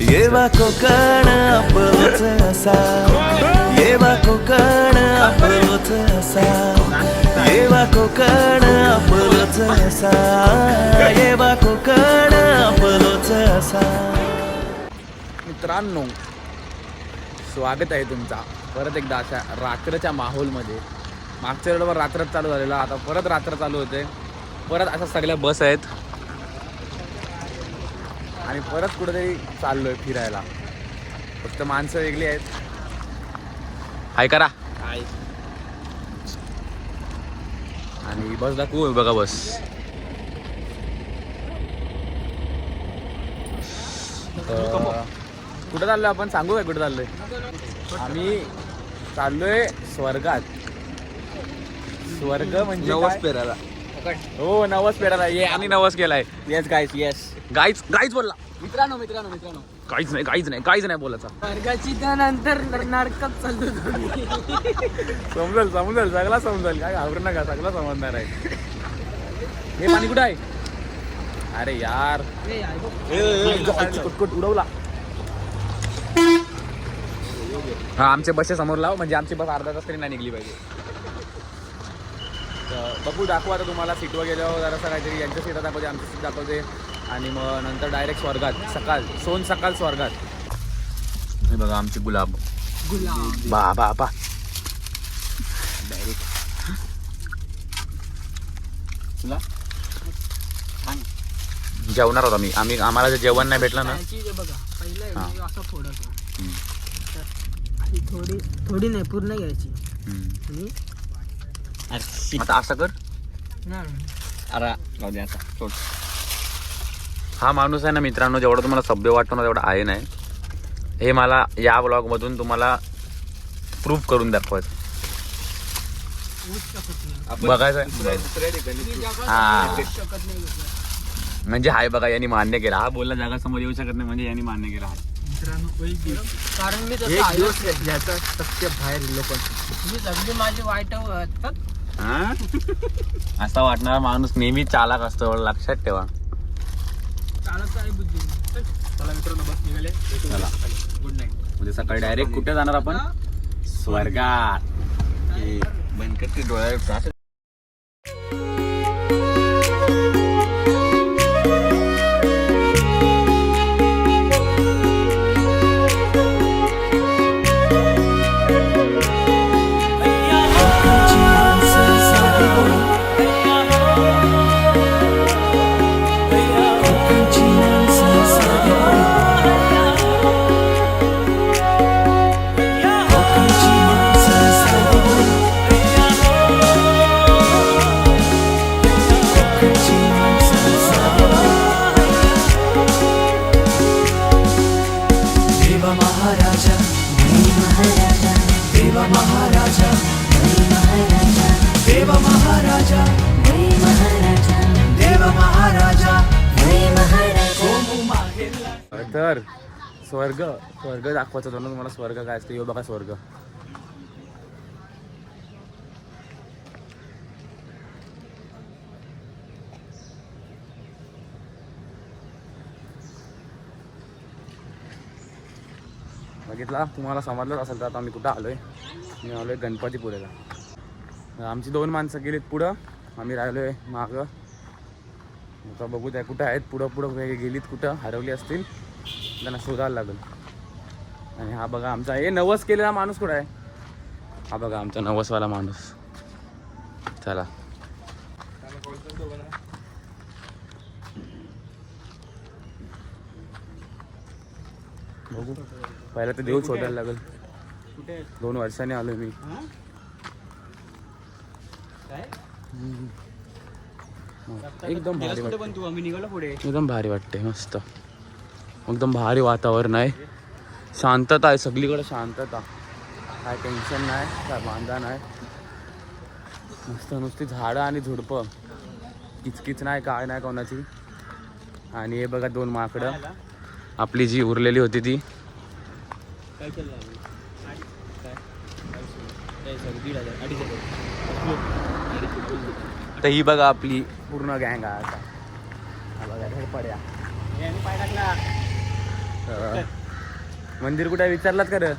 येवा कोकण आपलोच असा, येवा कोकण आपलोच असा, येवा कोकण आपलोच असा, येवा कोकण आपलोच असा. मित्रांनो, स्वागत आहे तुमचा परत एकदा अशा रात्रच्या माहोलमध्ये. मागच्या वेळेवर रात्रच चालू झालेला, आता परत रात्र चालू होते. परत अशा सगळ्या बस आहेत आणि परत कुठेतरी चाललोय फिरायला. फक्त माणसं वेगळी आहेत. हाय करा हाय. आणि बस दाखवू बघा बस. कुठं चाललोय आपण, सांगू काय कुठं चाललोय? आम्ही चाललोय स्वर्गात. स्वर्ग म्हणजे नवस पेरायला. हो, नवस पेरायला. ये आणि नवस केलाय. येस गाईस, येस गाईच बोलला. मित्रांनो काहीच नाही बोलायचं. वर्गाची त्यानंतर नरकात चाललो. समजेल सगळा समजेल. काय घाबरू नका, सगळं समजणार आहे. हे पाणी कुठं आहे? अरे यार, कुटकुट उडवला. हा, आमच्या बसच्या समोर लाव, म्हणजे आमची बस अर्धा तास तरी नाही निघली पाहिजे. तर बघू, दाखवू आता तुम्हाला. सीटवर गेल्यावर जरासं काहीतरी यांच्या सीटा दाखवते, आमची सीट दाखवते आणि मग नंतर डायरेक्ट स्वर्गात. सकाळ स्वर्गात. हे बघा आमचे गुलाब. बा डायरेक्ट तुला जेवणार होता आम्हाला जे जेवण नाही भेटलं ना. थोडी नाही, पूर्ण घ्यायची. आता असं कर. अरे जाऊ दे आता, सोड. हा माणूस आहे ना मित्रांनो, जेवढा तुम्हाला सभ्य वाटतो ना तेवढा आहे नाही. हे मला या ब्लॉगमधून तुम्हाला प्रूफ करून दाखवायचं. बघायचं हा, म्हणजे हाय बघा, यांनी मान्य केला. हा बोलला जगासमोर येऊ शकत नाही, म्हणजे यांनी मान्य केला. कारण मी याचा सत्य बाहेर इलो, पण मी सगळी माझी वाईट असा वाटणारा माणूस नेहमी चालाक असतो, एवढं लक्षात ठेवा. चला मित्रांनो, बस निघाले. Good night. म्हणजे सकाळी डायरेक्ट कुठे जाणार आपण? स्वर्गात. बंद करते डोळ्या. तर स्वर्ग दाखवायचं होतं ना तुम्हाला. स्वर्ग काय असतं, यो बघा स्वर्ग. बघितला तुम्हाला, समजलंच असेल. तर आता आम्ही कुठं आलोय? मी आलोय गणपतीपुळेला. आमची 2 माणसं गेलीत पुढं, आम्ही राहिलोय मागं. आता बघू त्या कुठं आहेत. पुढं गेलीत, कुठं हरवली असतील, त्यांना शोधायला लागेल. आणि हा बघा आमचा हे नवस केलेला माणूस कुठं आहे? हा बघा आमचा नवसवाला माणूस. चला बघू. पहिला तर देव शोधायला लागेल. 2 वर्षांनी आलोय मी. एकदम भारी वाटते. एकदम भारी वाटते, मस्त. एकदम भारी वातावरण आहे. शांतता आहे सगळीकडे, शांतता. काय टेन्शन नाही, काय बांधा नाही. मस्त नुसती झाडं आणि झुडपं. किचकिच नाही, काय नाही कोणाची. आणि हे बघा 2 माकडं. आपली जी उरलेली होती ती. तर ही बघा आपली पूर्ण गँग आहे आता. हा बघा धडपड्या. मंदिर कुठे विचारलात का रे?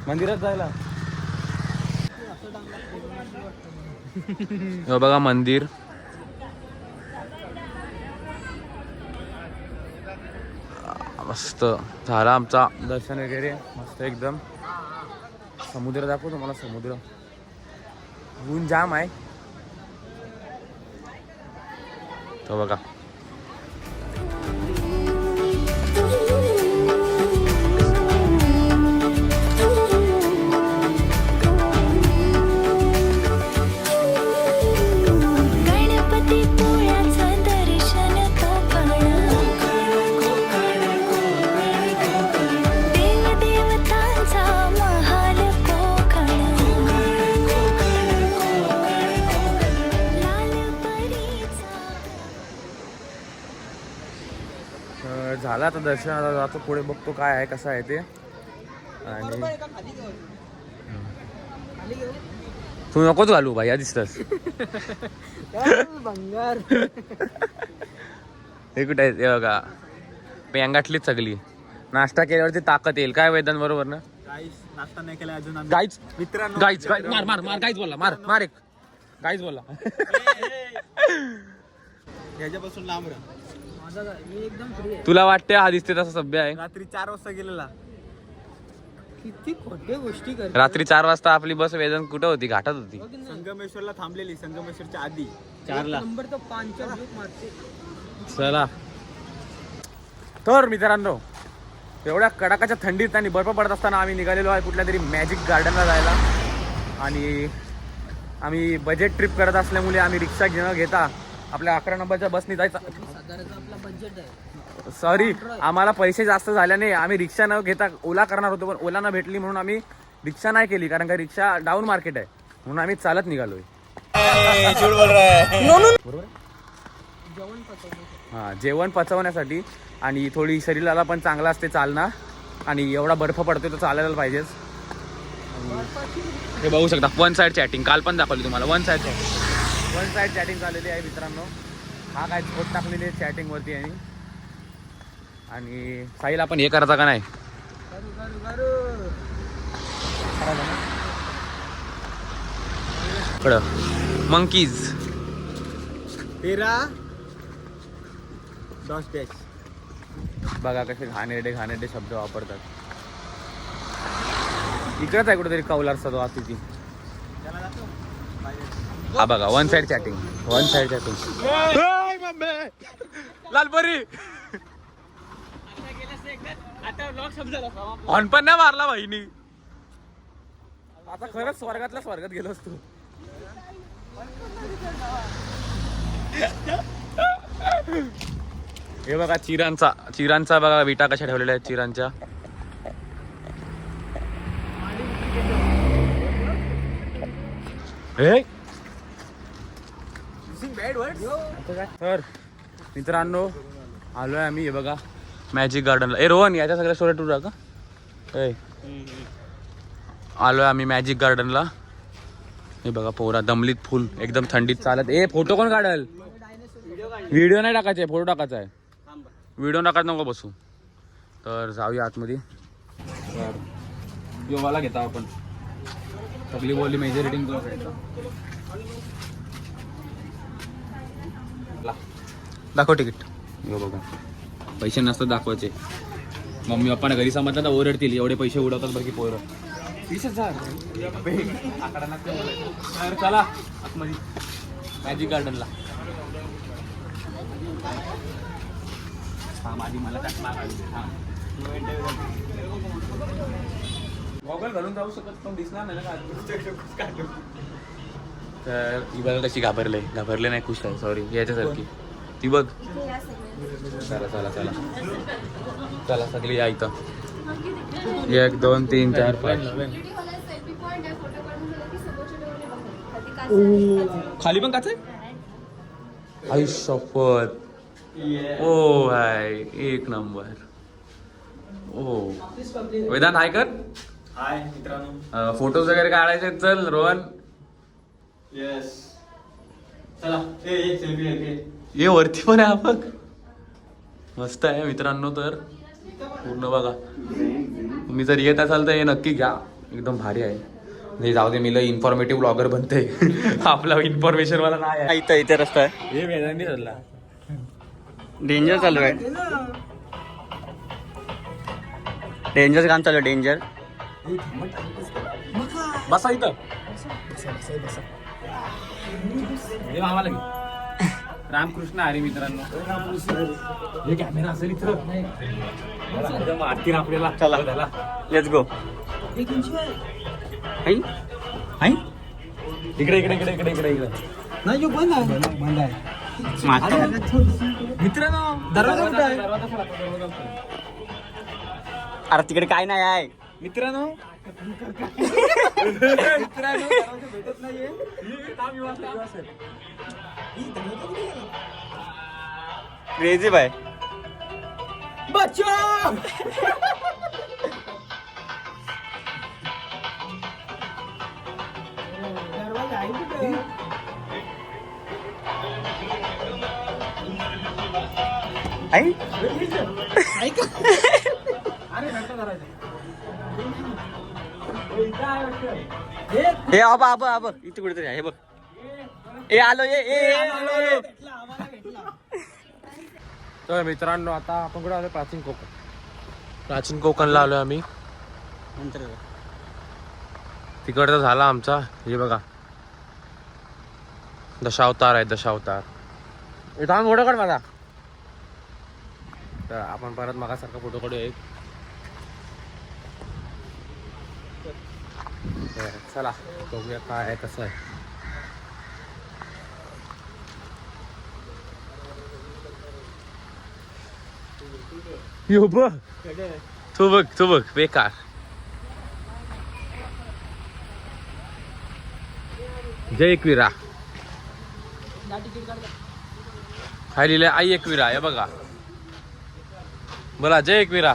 मंदिरात जायला हो बघा मंदिर. मस्त झाला आमचा दर्शन वगैरे मस्त एकदम. समुद्र दाखवतो तुम्हाला. समुद्र ऊन जाम आहे तो बघा. झाला आता दर्शन. आता जातो पुढे बघतो काय आहे कसं आहे ते. आणि तू नकोच घालू भाई दिसतस भंगार. हे कुठे आहे ते बघा. पेंगाटलीच सगळी. नाश्ता केल्यावरती ताकद येईल काय वेदन बरोबर ना. नाश्ता नाही केला अजून. गाईच मित्रांनो गाईच मार मार मार गाईच बोलला. मार मार एक गाईच बोलला. ह्याच्यापासून लांब राहा. मी एकदम फ्री आहे. तुला वाटते हा दिसते तसा सभ्य आहे. रात्री 4 वाजता गेलेला. किती खोट्या गोष्टी करतो. रात्री 4 वाजता आपली बस वेदन कुठं होती? घाटात होती. संगमेश्वरला थांबलेली. संगमेश्वरच्या आधी 4ला नंबर तर 5च्या मारते. चला तर मित्रांनो एवढ्या कडाकाच्या थंडीत आणि बर्फ पडत असताना आम्ही निघालेलो आहे कुठल्या तरी मॅजिक गार्डनला जायला. आणि आम्ही बजेट ट्रिप करत असल्यामुळे आम्ही रिक्षा न घेता आपल्या 11 नंबरच्या बसने जायचा. आपला बजेट आहे. सॉरी आम्हाला पैसे जास्त झाल्याने आम्ही रिक्षा न घेता ओला करणार होतो पण ओला न भेटली म्हणून आम्ही रिक्षा नाही केली. कारण का रिक्षा डाऊन मार्केट आहे म्हणून आम्ही चालत निघालोय. हां जेवण पचवण्यासाठी आणि थोडी शरीराला पण चांगला असते चालना. आणि एवढा बर्फ पडतोय तर चालायला पाहिजेच. हे बघू शकता वन साईड चॅटिंग काल पण दाखवली तुम्हाला. वन साईड चॅटिंग झालेली आहे मित्रांनो. हा काय स्पोर्ट टाकलेली आहे चॅटिंग वरती. आणि साईला आपण हे करायचा का नाही मंकीज 13 डॉस. बघा कसे घाणेरडे शब्द वापरतात. इकडेच आहे कुठेतरी कौलार सदो असते ती. हा बघा one side chatting. Lalpari on पण नाही मारला बहिणी. आता खरंच स्वर्गातल्या स्वर्गात गेलो असतो. हे बघा चिरांचा बघा विटा कशा ठेवलेल्या आहेत चिरांच्या. तर मित्रांनो आलोय आम्ही हे बघा मॅजिक गार्डनला. ए रोहन याच्या सगळ्या स्टोरी टूर का आलोय आम्ही मॅजिक गार्डनला. हे बघा पोरा दमलीत फुल एकदम थंडीत चालत. ए फोटो कोण काढल? व्हिडिओ नाही टाकायचा फोटो टाकायचा आहे. व्हिडिओ टाकायचं नको बसू. तर जाऊया आतमध्ये. योगाला घेता आपण सगळी बोलली मेजर रेटिंग दाखव तिकीट. यो बघू पैसे नसतात दाखवायचे. मम्मी पप्पाने घरी समजलं तर ओरडतील एवढे पैसे उडवतात बघी पोरं. 20,000 तर चला आतमध्ये मॅजिक गार्डनला. माझी मला गॉगल घालून जाऊ शकत पण दिसणार नाही ना. तर ही बघा कशी घाबरले नाही. खुश आहे सॉरी याच्यासारखी ती बघ. चला सगळी या इथं. 1 2 3 4 5. खाली पण काच आहे आयुष्यपत. ओ हाय एक नंबर. ओ वेदांत हाय कर. हाय मित्रांनो. फोटोज वगैरे काढायचे चल रोहन. येस चला. सेल्फी ये वरती पण आहे बघ. मस्त आहे मित्रांनो. तर पूर्ण बघा, तुम्ही जर येत असाल तर हे नक्की घ्या, एकदम भारी आहे. नाही जाऊ दे, मी लय इन्फॉर्मेटिव्ह ब्लॉगर बनते. आपला इन्फॉर्मेशन मला नाही आहे. इथे रस्ता आहे, हे वेदांनी ठरला. डेंजर चालू आहे, डेंजर काम चालू आहे, डेंजर. बसा इथं. हे आम्हाला घे. रामकृष्ण हरी मित्रांनो. हे कॅमेरा असेल इथं मारतील आपल्याला. चला लेट्स गो. इकडे इकडे इकडे इकडे इकडे इकडे मित्रांनो दरवाजा. अरे तिकडे काय नाही आहे मित्रांनो. Crazy bye. हे आबा आबा आबा इथे कुठेतरी आहे बघ. ए आलो आलो. तर मित्रांनो आता आपण कुठे आलो? प्राचीन कोकण. प्राचीन कोकणला आलोय आम्ही. तिकडचा झाला आमचा. हे बघा दशावतार आहे, दशावतार. इथं आम्ही फोटो काढ माझा. तर आपण परत मागासारखा फोटो काढू एक. चला बघूया काय आहे कसं आहे. यो बघ, तू बघ बेकार. जय एकविरा काय लिहिलंय? आई एकविरा. हे बघा, बोला जय एकविरा.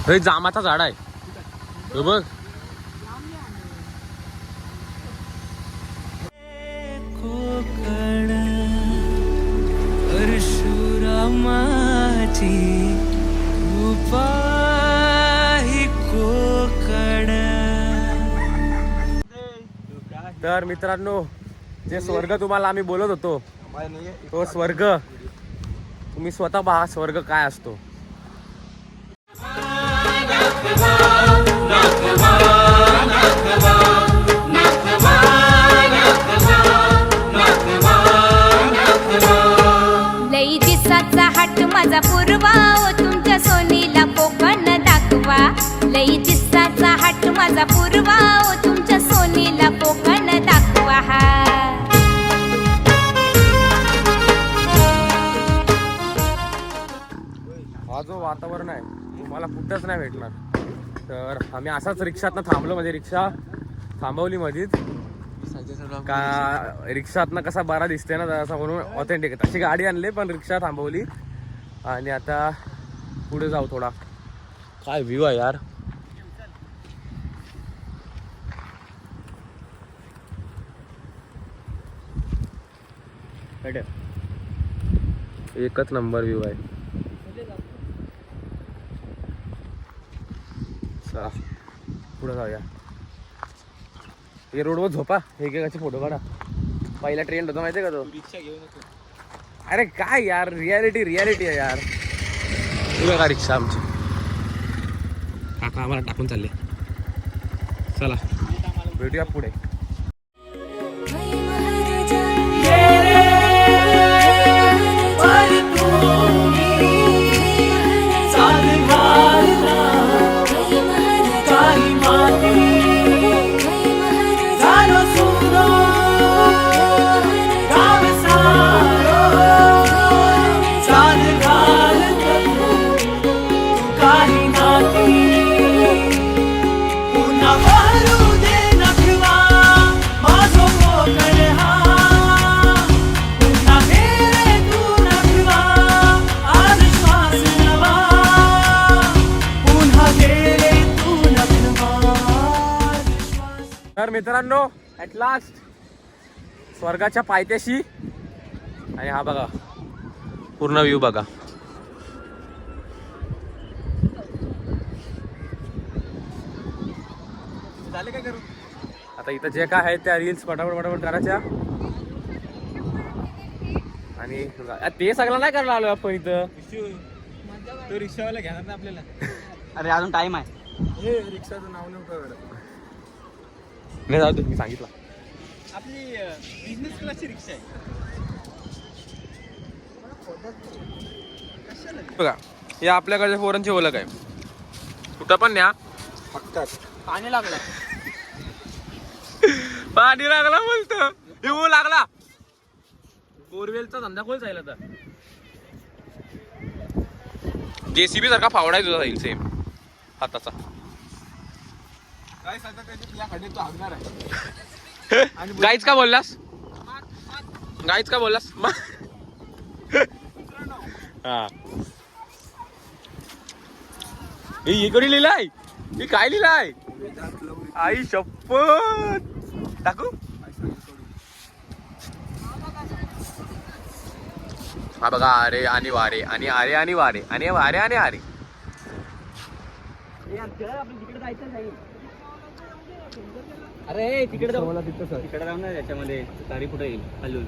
हे जामाचा झाड आहे. हे बघ. कोकण परशुरामाची कृपा ही कोकण. तर मित्रांनो, जे स्वर्ग तुम्हाला आम्ही बोलत होतो, तो स्वर्ग तुम्ही स्वतः पहा स्वर्ग काय असतो. लई दिसाचा हाट माझा पूर्वा, ओ तुमच्या सोनीला कोकण दाखवा. लई दिसाचा हाट माझा पूर्वा, ओ तुमच्या सोनीला कोकण दाखवा. हा जो वातावरण आहे तुम्हाला कुठंच नाही भेटणार. तर आम्ही असाच रिक्षातनं थांबलो, म्हणजे रिक्षा थांबवली मध्येच का रिक्षातनं कसा बरा दिसते ना असं, म्हणून ऑथेंटिक तशी गाडी आणली पण रिक्षा थांबवली. आणि आता पुढे जाऊ. थोडा काय व्ह्यू आहे यार. एकच नंबर व्ह्यू आहे. चला पुढे जाऊया. हे रोडवर झोपा, एकेकाचे फोटो काढा. पहिला ट्रेंड होता माहितीये का तो? रिक्षा घेऊ नको. अरे काय यार, रियालिटी आहे यार. तुला का रिक्षा आमची काका आम्हाला टाकून चालले. चला भेटूया पुढे. पुन्हा भरू दे नखवा. तर मित्रांनो ॲट लास्ट स्वर्गाच्या पायथ्याशी. आणि हा बघा पूर्ण व्ह्यू बघा. झाले काय करू? आता इथं जे काय आहे त्या रील्स पटापट करायच्या. आणि ते सगळं नाही करायला आलो आपण इथं. तो रिक्षावाला घेणार ना आपल्याला. अरे अजून टाइम आहे. हे रिक्षाचं नाव नव्हतं. नाही जाऊ दे, मी सांगितलं. आपली बिझनेस क्लासची रिक्षा आहे. बघा हे आपल्याकडच्या पोरांची ओळख आहे. कुठं पण न्या पाणी लागलं. पाणी लागला बोलतो. येऊ लागला. बोरवेलचा धंदा खोल जाईल आता. जेसीबी सारखा फावडा तुझा जाईल सेम हाताचा. काय सांगता त्याच्यात या खड्ड्यात तो हगणार आहे. गाईच का बोललास? गाईच का बोललास? हा इकडे लिहिलाय. ही काय लिहिलाय? आई शपथ. टाकू हा बघा. अरे आणि वारे आणि अरे आणि वारे आणि वारे आणि अरे. अरे तिकडे जाऊ. तिकडे जाऊ ना त्याच्यामध्ये तारी कुठे येईल हलून.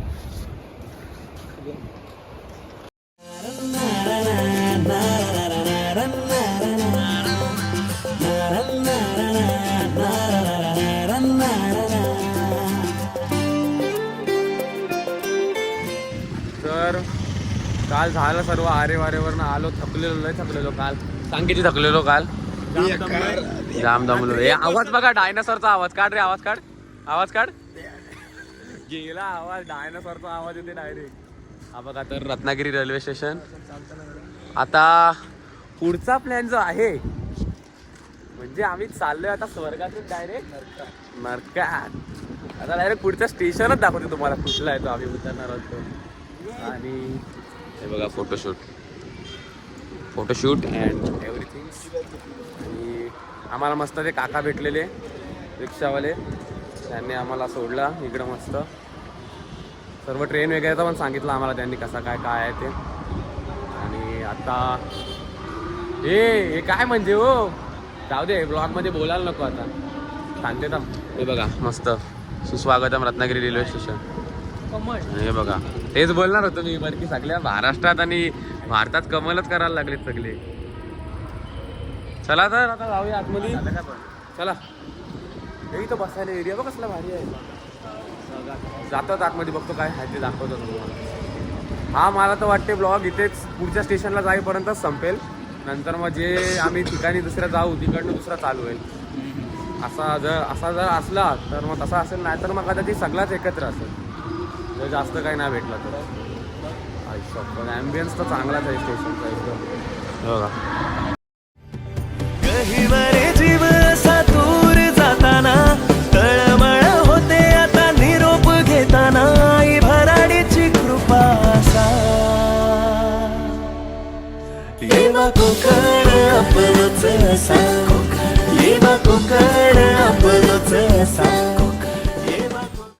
तर काल झालं सर्व आरे वारेवरनं आलो. थकलेलो काल. सांग किती थकलेलो काल. जाम दमलो. हे आवाज बघा डायनासॉरचा आवाज काढ रे. आवाज काढ. गेला आवाज. डायनासॉरचा आवाज येते डायरेक्ट. हा बघा तर रत्नागिरी रेल्वे स्टेशन. आता पुढचा प्लॅन जो आहे म्हणजे आम्ही चाललोय आता स्वर्गातून डायरेक्ट नरकात. आता डायरेक्ट पुढच्या स्टेशनच दाखवते तुम्हाला कुठला आहे तो आम्ही उतरणार आहोत. आणि हे बघा फोटोशूट अँड एव्हरीथिंग. आणि आम्हाला मस्त ते काका भेटलेले रिक्षावाले. त्यांनी आम्हाला सोडला इकडं मस्त. सर्व ट्रेन वगैरेचं पण सांगितलं आम्हाला त्यांनी कसा काय आहे ते. आणि आता हे काय म्हणजे हो जाऊ दे ब्लॉगमध्ये बोलायला नको आता. सांगते तर हे बघा मस्त सुस्वागतम रत्नागिरी रेल्वे स्टेशन. हे बघा तेच बोलणार होतो मी बरं की सगळ्या महाराष्ट्रात आणि भारतात कमलच करायला लागलेत सगळे. चला तर आता जाऊया आतमध्ये. चला हे इथं बसायला एरिया बघ कसला भारी आहे. जातो आतमध्ये बघतो काय आहे ते दाखवतो तुम्हाला. हा मला तर वाटते ब्लॉग इथेच पुढच्या स्टेशनला जाईपर्यंतच संपेल. नंतर मग जे आम्ही ठिकाणी दुसऱ्या जाऊ तिकडनं दुसरा चालू होईल. असा जर असला तर मग तसा असेल. नाही तर मग कदाचित सगळाच एकत्र असेल. जर जास्त काही नाही भेटलं तर. पण ॲम्बियन्स तर चांगलाच आहे स्टेशनचा एकदम. बघा गहिवरे जीव असा दूर जाताना तळमळ होते आता निरोप घेताना. आई भराडीची कृपा असा येवा कोकण आपलंच असा. येवा कोकण आपलंच असा.